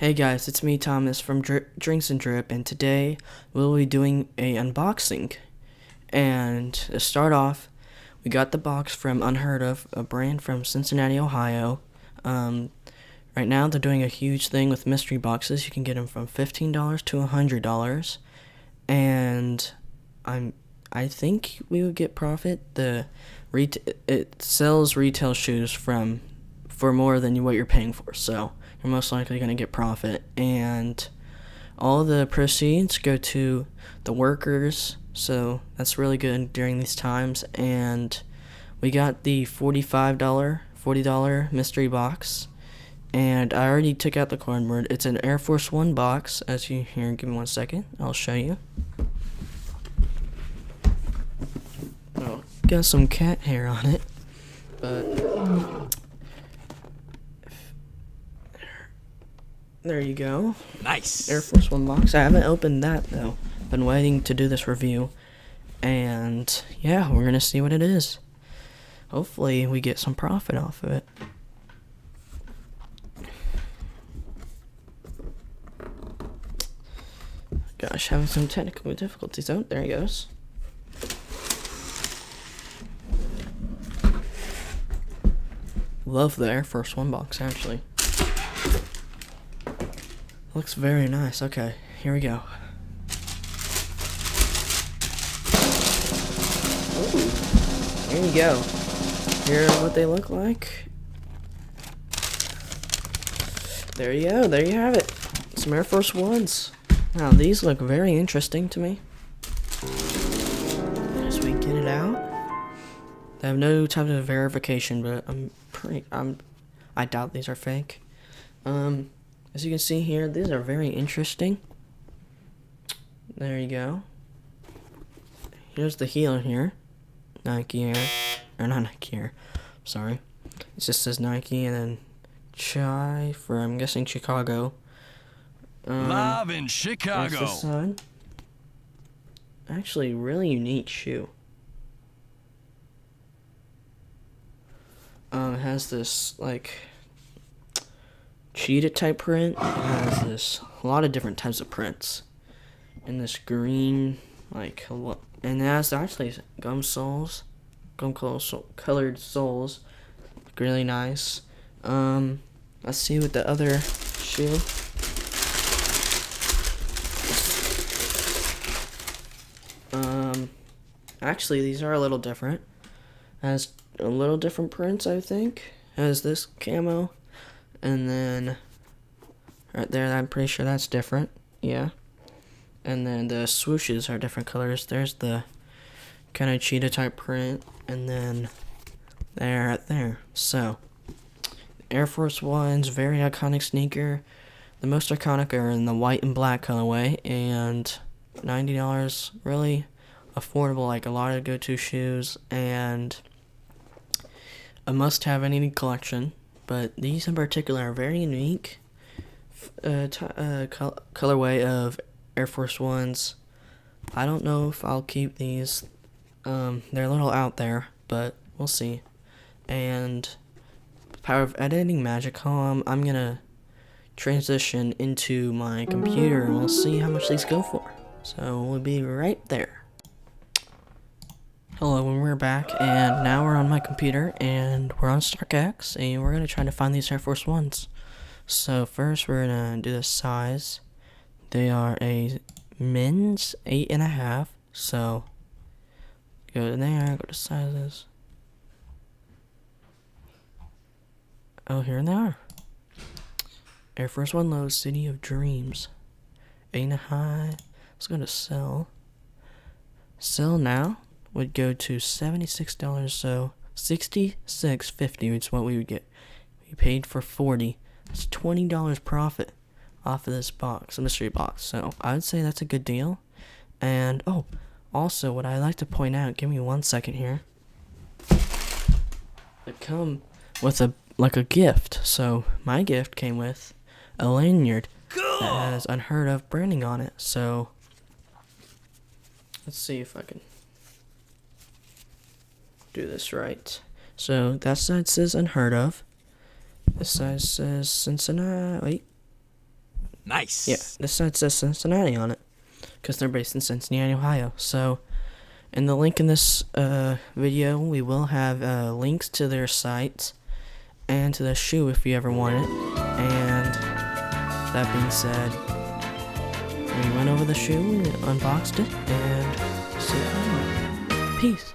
Hey guys, it's me Thomas from Drinks and Drip, and today we'll be doing a unboxing. And to start off, we got the box from Unheard of, a brand from Cincinnati, Ohio. Right now they're doing a huge thing with mystery boxes. You can get them from $15 to $100, and I think we would get profit. It sells retail shoes for more than what you're paying for, so you're most likely going to get profit. And all the proceeds go to the workers, so that's really good during these times. And we got the $40 mystery box, and I already took out the cardboard. It's an Air Force One box, as you hear. Give me 1 second, I'll show you. Oh, got some cat hair on it, but there you go. Nice. Air Force One box. I haven't opened that though. Been waiting to do this review, and yeah, we're gonna see what it is. Hopefully we get some profit off of it. Gosh, having some technical difficulties. Oh, there he goes. Love the Air Force One box, actually. Looks very nice. Okay, here we go. Ooh, there you go. Here are what they look like. There you go. There you have it. Some Air Force Ones. Now, these look very interesting to me. As we get it out. They have no type of verification, but I doubt these are fake. As you can see here, these are very interesting. There you go. Here's the heel here. Nike Air. Or not Nike Air. Sorry. It just says Nike and then Chai for, I'm guessing, Chicago. Live in There's Chicago. the sun. Actually, really unique shoe. It has this, like, cheetah type print. It has a lot of different types of prints. And this green, like, and it has actually gum colored soles. Really nice. Let's see what the other shoe. Actually, these are a little different. Has a little different prints, I think. Has this camo. And then right there, I'm pretty sure that's different. Yeah. And then the swooshes are different colors. There's the kind of cheetah type print. And then there, right there. So, Air Force One's very iconic sneaker. The most iconic are in the white and black colorway. And $90, really affordable, like a lot of go-to shoes. And a must-have in any collection. But these in particular are very unique. Colorway of Air Force Ones. I don't know if I'll keep these. They're a little out there, but we'll see. And power of editing Magicom. I'm gonna transition into my computer and we'll see how much these go for. So we'll be right there. Hello, and we're back, and now we're on my computer, and we're on StockX, and we're going to try to find these Air Force Ones. So first, we're going to do the size. They are a men's 8.5, so go to there, go to sizes. Oh, here they are. Air Force One Low, City of Dreams. 8.5, let's go to sell. Sell now would go to $76, so $66.50 is what we would get. We paid for $40. That's $20 profit off of this box, a mystery box. So I would say that's a good deal. And also what I like to point out, give me 1 second here. It come with a gift. So my gift came with a lanyard that has Unheard of branding on it. So let's see if I can do this right. So that side says Unheard of. This side says Cincinnati. Wait. Nice. Yeah, this side says Cincinnati on it, because they're based in Cincinnati, Ohio. So, in the link in this video, we will have links to their site and to the shoe if you ever want it. And that being said, we went over the shoe, we unboxed it, and see you later. Peace.